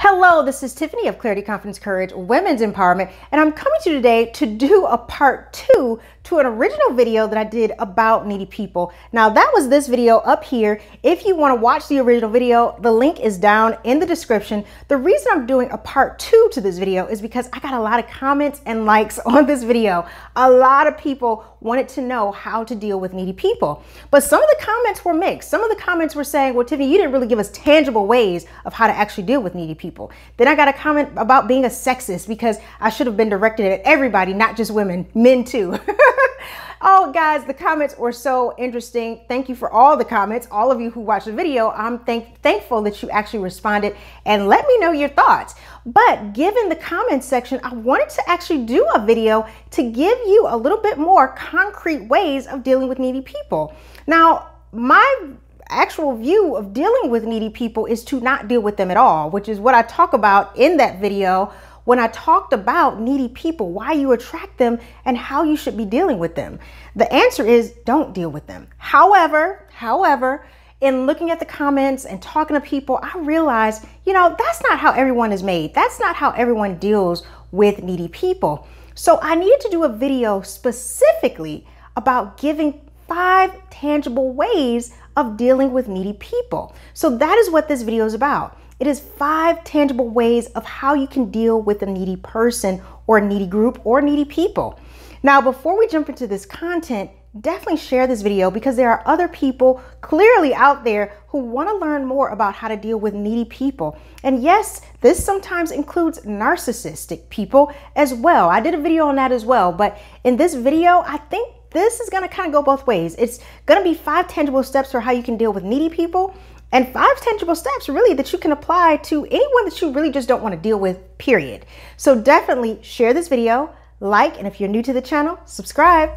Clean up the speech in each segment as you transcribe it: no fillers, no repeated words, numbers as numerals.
Hello, this is Tiffany of Clarity, Confidence, Courage, Women's Empowerment, and I'm coming to you today to do a part 2 to an original video that I did about needy people. Now that was this video up here. If you want to watch the original video, the link is down in the description. The reason I'm doing a part 2 to this video is because I got a lot of comments and likes on this video. A lot of people wanted to know how to deal with needy people, but some of the comments were mixed. Some of the comments were saying, well, Tiffany, you didn't really give us tangible ways of how to actually deal with needy people. Then I got a comment about being a sexist because I should have been directed at everybody, not just women, men too. Oh, guys, the comments were so interesting. Thank you for all the comments. All of you who watched the video, I'm thankful that you actually responded and let me know your thoughts. But given the comment section, I wanted to actually do a video to give you a little bit more concrete ways of dealing with needy people. Now, my actual view of dealing with needy people is to not deal with them at all, which is what I talk about in that video when I talked about needy people, why you attract them and how you should be dealing with them. The answer is don't deal with them. However, in looking at the comments and talking to people, I realized, that's not how everyone is made. That's not how everyone deals with needy people. So I needed to do a video specifically about giving 5 tangible ways of dealing with needy people. So that is what this video is about. It is 5 tangible ways of how you can deal with a needy person or a needy group or needy people. Now, before we jump into this content, definitely share this video because there are other people clearly out there who want to learn more about how to deal with needy people. And yes, this sometimes includes narcissistic people as well. I did a video on that as well, but in this video, I think this is going to kind of go both ways. It's going to be 5 tangible steps for how you can deal with needy people and 5 tangible steps really that you can apply to anyone that you really just don't want to deal with, period. So definitely share this video, like, and if you're new to the channel, subscribe.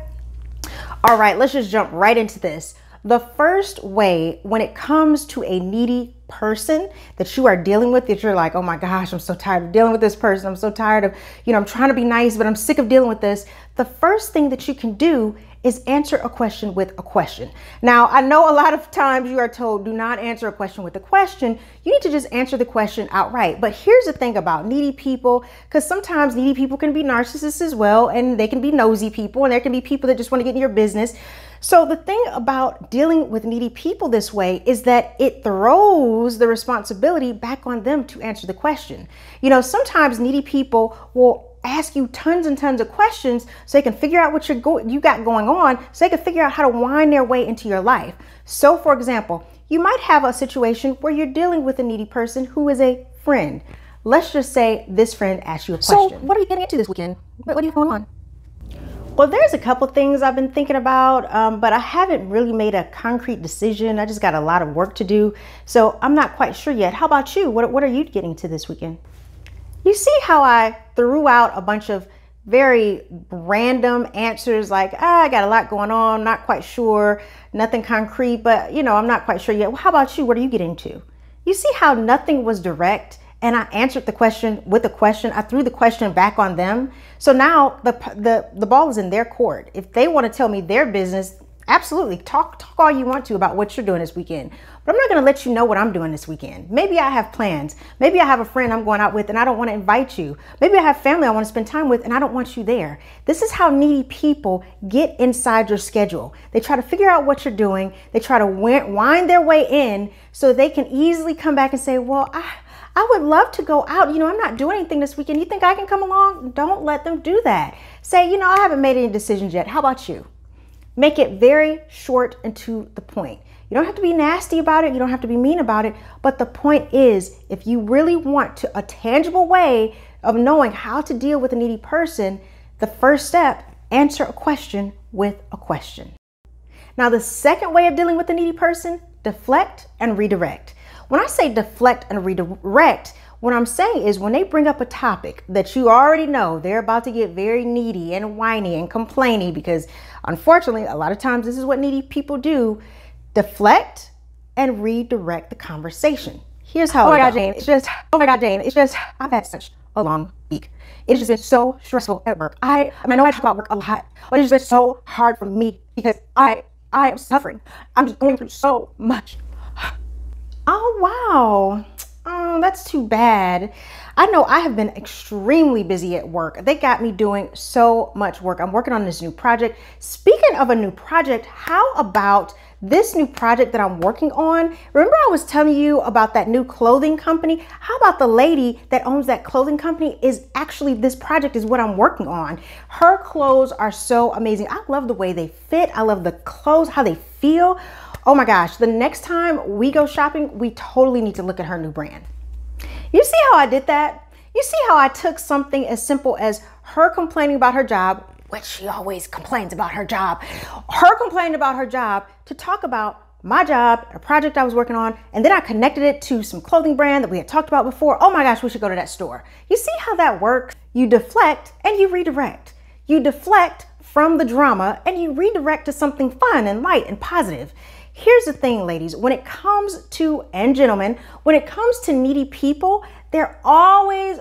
All right, let's just jump right into this. The first way when it comes to a needy person that you are dealing with, that you're like, oh my gosh, I'm so tired of dealing with this person. I'm so tired of, I'm trying to be nice, but I'm sick of dealing with this. The first thing that you can do is answer a question with a question. Now, I know a lot of times you are told, do not answer a question with a question. You need to just answer the question outright. But here's the thing about needy people, because sometimes needy people can be narcissists as well, and they can be nosy people, and there can be people that just want to get in your business. So the thing about dealing with needy people this way is that it throws the responsibility back on them to answer the question. Sometimes needy people will ask you tons and tons of questions so they can figure out what you got going on, so they can figure out how to wind their way into your life. So for example, you might have a situation where you're dealing with a needy person who is a friend. Let's just say this friend asked you a question. So what are you getting into this weekend? What are you going on? Well, there's a couple things I've been thinking about, but I haven't really made a concrete decision. I just got a lot of work to do, so I'm not quite sure yet. How about you? What are you getting to this weekend? You see how I threw out a bunch of very random answers like, I got a lot going on, not quite sure, nothing concrete, but I'm not quite sure yet. Well, how about you? What are you getting to? You see how nothing was direct and I answered the question with a question. I threw the question back on them. So now the ball is in their court. If they want to tell me their business, absolutely, talk all you want to about what you're doing this weekend. But I'm not going to let you know what I'm doing this weekend. Maybe I have plans. Maybe I have a friend I'm going out with and I don't want to invite you. Maybe I have family I want to spend time with and I don't want you there. This is how needy people get inside your schedule. They try to figure out what you're doing. They try to wind their way in so they can easily come back and say, well, I would love to go out. I'm not doing anything this weekend. You think I can come along? Don't let them do that. Say, I haven't made any decisions yet. How about you? Make it very short and to the point. You don't have to be nasty about it. You don't have to be mean about it. But the point is, if you really want a tangible way of knowing how to deal with a needy person, the first step, answer a question with a question. Now, the second way of dealing with a needy person, deflect and redirect. When I say deflect and redirect, what I'm saying is when they bring up a topic that you already know they're about to get very needy and whiny and complaining, because unfortunately, a lot of times this is what needy people do, deflect and redirect the conversation. Here's how. Oh my God, Jane, it's just, I've had such a long week. It's just been so stressful at work. I know I talk about work a lot, but it's just been so hard for me because I am suffering. I'm just going through so much. Oh, wow. Oh, that's too bad. I know I have been extremely busy at work. They got me doing so much work. I'm working on this new project. Speaking of a new project, how about this new project that I'm working on? Remember I was telling you about that new clothing company? How about the lady that owns that clothing company is actually, this project is what I'm working on. Her clothes are so amazing. I love the way they fit. I love the clothes, how they feel. Oh my gosh, the next time we go shopping, we totally need to look at her new brand. You see how I did that? You see how I took something as simple as her complaining about her job, which she always complains about her job, her complaining about her job, to talk about my job, a project I was working on, and then I connected it to some clothing brand that we had talked about before. Oh my gosh, we should go to that store. You see how that works? You deflect and you redirect. You deflect from the drama and you redirect to something fun and light and positive. Here's the thing, ladies, when it comes to, and gentlemen, when it comes to needy people, they're always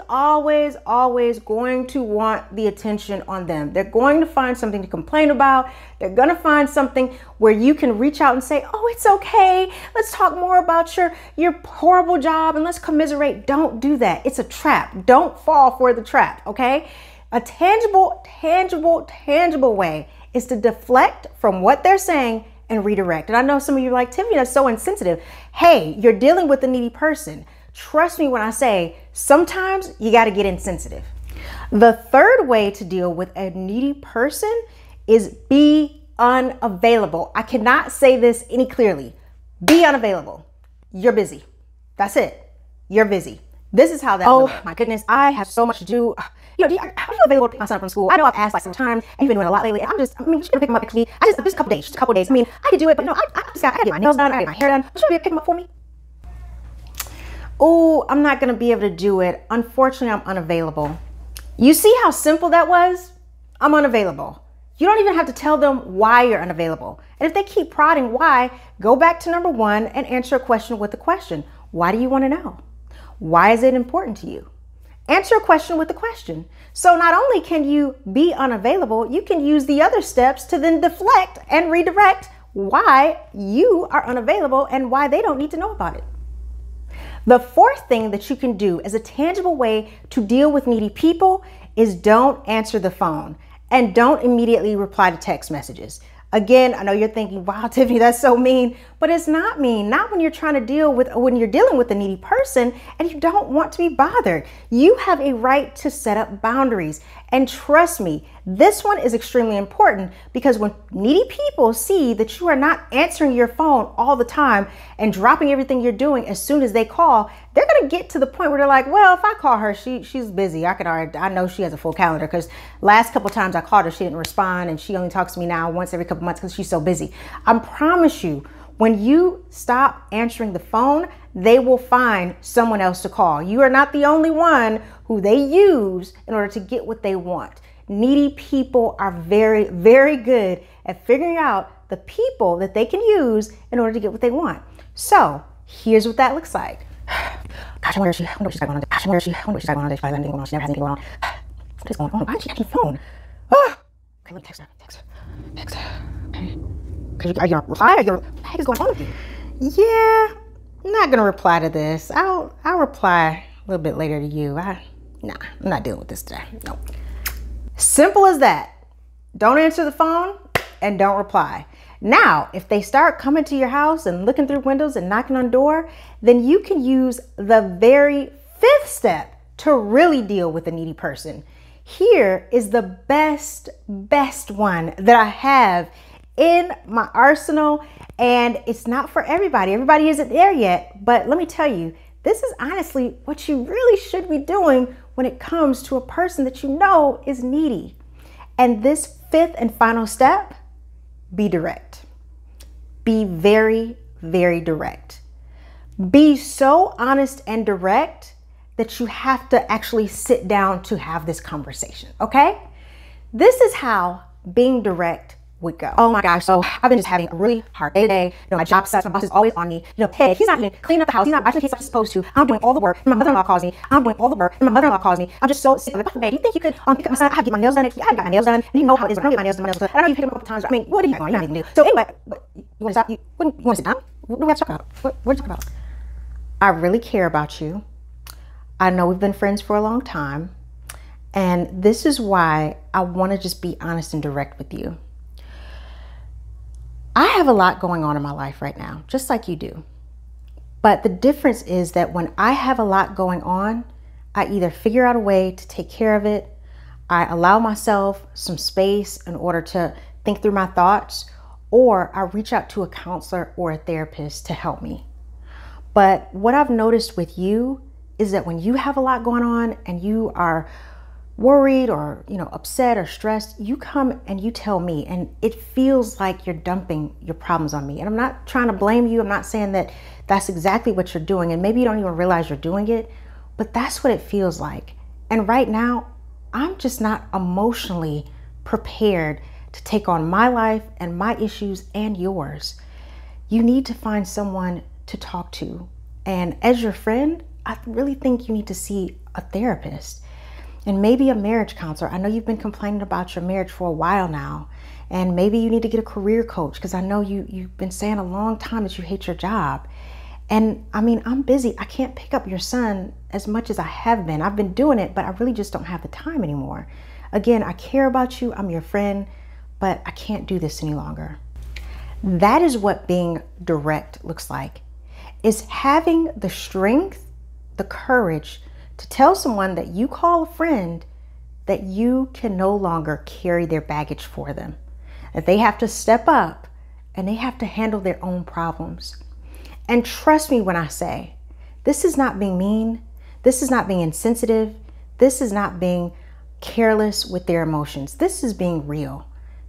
going to want the attention on them. They're going to find something to complain about. They're going to find something where you can reach out and say, oh, it's okay. Let's talk more about your horrible job and let's commiserate. Don't do that. It's a trap. Don't fall for the trap, okay? A tangible way is to deflect from what they're saying and redirect. And I know some of you are like, Tiffany, that's so insensitive. Hey, you're dealing with a needy person. Trust me when I say sometimes you got to get insensitive. The third way to deal with a needy person is be unavailable. I cannot say this any clearly. Be unavailable. You're busy. That's it. You're busy. This is how that looks. My goodness, I have so much to do. You know, are you available to pick my son up from school? I know I've asked like some time, and you've been doing a lot lately. And just gonna pick him up next week. Just a couple days. I mean, I could do it, but no, I gotta get my nails done, I gotta get my hair done. Would you be able to pick him up for me? Oh, I'm not gonna be able to do it. Unfortunately, I'm unavailable. You see how simple that was? I'm unavailable. You don't even have to tell them why you're unavailable. And if they keep prodding why, go back to number one and answer a question with a question. Why do you want to know? Why is it important to you? Answer a question with a question. So not only can you be unavailable, you can use the other steps to then deflect and redirect why you are unavailable and why they don't need to know about it. The fourth thing that you can do as a tangible way to deal with needy people is don't answer the phone and don't immediately reply to text messages. Again, I know you're thinking, wow, Tiffany, that's so mean, but it's not mean. Not when you're trying to when you're dealing with a needy person and you don't want to be bothered. You have a right to set up boundaries. And trust me, this one is extremely important because when needy people see that you are not answering your phone all the time and dropping everything you're doing as soon as they call, they're going to get to the point where they're like, well, if I call her, she's busy. I know she has a full calendar because last couple times I called her, she didn't respond and she only talks to me now once every couple months because she's so busy. I promise you, when you stop answering the phone, they will find someone else to call. You are not the only one who they use in order to get what they want. Needy people are very good at figuring out the people that they can use in order to get what they want. So here's what that looks like. Gosh, I wonder what she's got going on. Gosh, I wonder what she's got going on. She probably has anything going on. She never has anything going on. What is going on? Why is she answering the phone? Oh. Okay, let me text her. Okay. Are you gonna reply? What the heck is going on with you? Yeah, I'm not gonna reply to this. I'll reply a little bit later to you. I'm not dealing with this today. No. Simple as that. Don't answer the phone and don't reply. Now, if they start coming to your house and looking through windows and knocking on the door, then you can use the very fifth step to really deal with a needy person. Here is the best one that I have in my arsenal, and it's not for everybody. Everybody isn't there yet, but let me tell you, this is honestly what you really should be doing when it comes to a person that you know is needy. And this fifth and final step, be direct. Be very direct. Be so honest and direct that you have to actually sit down to have this conversation, okay? This is how being direct would go. Oh my gosh, so I've been just having a really hard day today. You know, my job sucks, my boss is always on me. You know, Ted, he's not even cleaning up the house. He's not brushing the kids like he's supposed to. I'm doing all the work, and my mother-in-law calls me. I'm doing all the work, and my mother-in-law calls me. I'm just so sick of it. Babe, do you think you could pick up my son? I have to get my nails done next week. I haven't got my nails done. And you know how it is when I don't get my nails done. I know you picked them up a couple times. I mean, what are you doing? You're not even new. So anyway, you want to stop? You want to sit down? What do we have to talk about? What are you talking about? I really care about you. I know we've been friends for a long time, and this is why I want to just be honest and direct with you. I have a lot going on in my life right now, just like you do. But the difference is that when I have a lot going on, I either figure out a way to take care of it, I allow myself some space in order to think through my thoughts, or I reach out to a counselor or a therapist to help me. But what I've noticed with you is that when you have a lot going on and you are worried or upset or stressed, you come and you tell me, and it feels like you're dumping your problems on me. And I'm not trying to blame you. I'm not saying that that's exactly what you're doing, and maybe you don't even realize you're doing it, but that's what it feels like. And right now, I'm just not emotionally prepared to take on my life and my issues and yours. You need to find someone to talk to. And as your friend, I really think you need to see a therapist and maybe a marriage counselor. I know you've been complaining about your marriage for a while now, and maybe you need to get a career coach, because I know you've been saying a long time that you hate your job. And I mean, I'm busy. I can't pick up your son as much as I have been. I've been doing it, but I really just don't have the time anymore. Again, I care about you. I'm your friend, but I can't do this any longer. That is what being direct looks like. It's having the strength, the courage to tell someone that you call a friend that you can no longer carry their baggage for them, that they have to step up and they have to handle their own problems. And trust me when I say, this is not being mean. This is not being insensitive. This is not being careless with their emotions. This is being real.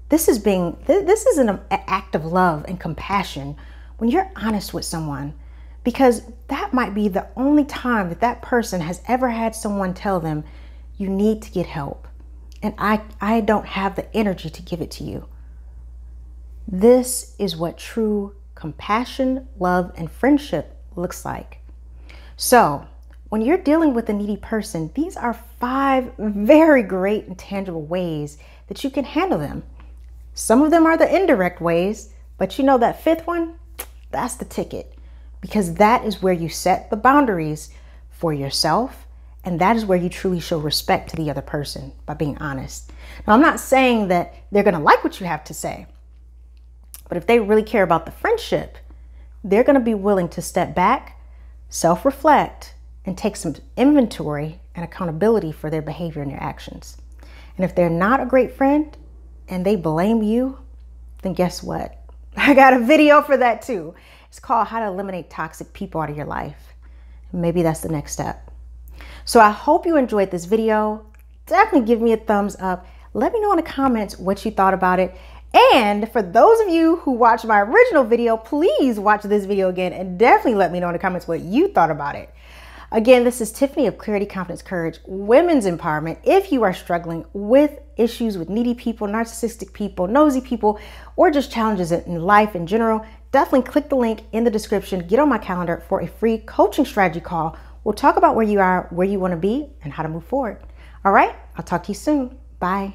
This is an act of love and compassion when you're honest with someone, because that might be the only time that that person has ever had someone tell them, you need to get help. And I don't have the energy to give it to you. This is what true compassion, love, and friendship looks like. So when you're dealing with a needy person, these are 5 very great and tangible ways that you can handle them. Some of them are the indirect ways, but you know that 5th one, that's the ticket, because that is where you set the boundaries for yourself, and that is where you truly show respect to the other person by being honest. Now, I'm not saying that they're going to like what you have to say, but if they really care about the friendship, they're going to be willing to step back, self-reflect, and take some inventory and accountability for their behavior and their actions. And if they're not a great friend and they blame you, then guess what? I got a video for that too. It's called How to Eliminate Toxic People Out of Your Life. Maybe that's the next step. So I hope you enjoyed this video. Definitely give me a thumbs up. Let me know in the comments what you thought about it. And for those of you who watched my original video, please watch this video again and definitely let me know in the comments what you thought about it. Again, this is Tiffany of Clarity, Confidence, Courage, Women's Empowerment. If you are struggling with issues with needy people, narcissistic people, nosy people, or just challenges in life in general, definitely click the link in the description. Get on my calendar for a free coaching strategy call. We'll talk about where you are, where you want to be, and how to move forward. All right, I'll talk to you soon. Bye.